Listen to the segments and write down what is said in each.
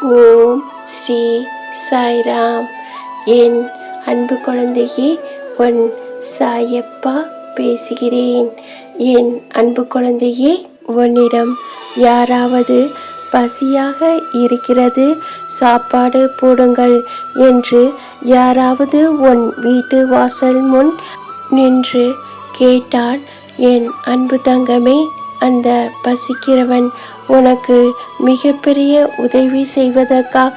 ஓம் ஸ்ரீ சாய்ராம். என் அன்பு குழந்தையே, உன் சாயப்பா பேசுகிறேன். என் அன்பு குழந்தையே, உன்னிடம் யாராவது பசியாக இருக்கிறது, சாப்பாடு போடுங்கள் என்று யாராவது உன் வீட்டு வாசல் முன் நின்று கேட்டால், என் அன்பு தங்கமே, அந்த பசிக்கிறவன் உனக்கு மிகப்பெரிய உதவி செய்வதற்காக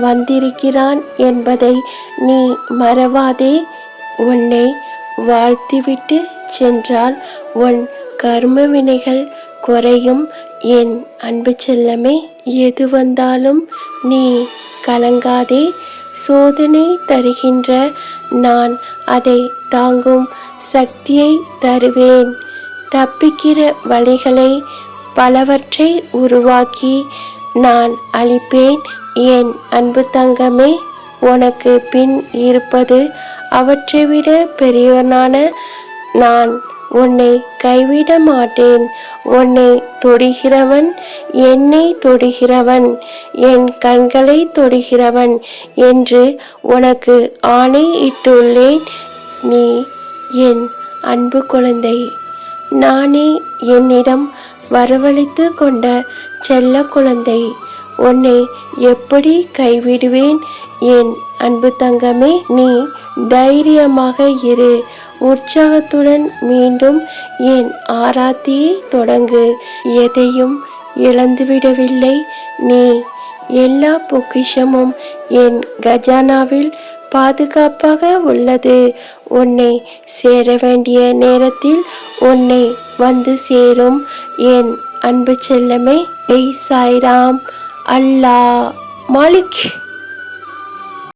வந்திருக்கிறான் என்பதை நீ மறவாதே. உன்னை வாழ்த்திவிட்டு சென்றால் உன் கர்ம வினைகள் குறையும். என் அன்பு செல்லமே, எது வந்தாலும் நீ கலங்காதே. சோதனை தருகின்ற நான் அதை தாங்கும் சக்தியை தருவேன். தப்பிக்கிற வழிகளை பலவற்றை உருவாக்கி நான் அளிப்பேன். என் அன்பு தங்கமே, உனக்கு பின் இருப்பது அவற்றை விட பெரியவனான நான் உன்னை கைவிட மாட்டேன். உன்னை தொடுகிறவன் என்னை தொடுகிறவன், என் கண்களை தொடுகிறவன் என்று உனக்கு ஆணை இட்டுள்ளேன். நீ என் அன்பு குழந்தை. நானே என்னிடம் வரவழைத்து கொண்ட செல்ல குழந்தை. உன்னை எப்படி கைவிடுவேன் என் அன்பு தங்கமே? நீ தைரியமாக இரு. உற்சாகத்துடன் மீண்டும் என் ஆராத்தியை தொடங்கு. எதையும் இழந்துவிடவில்லை நீ. எல்லா பொக்கிஷமும் என் கஜானாவில் பாதுகாப்பாக உள்ளது. உன்னை சேர வேண்டிய நேரத்தில் உன்னை வந்து சேரும் என் அன்பு செல்லமே. ஜெய் சாய்ராம். அல்லாஹ் மாலிக்.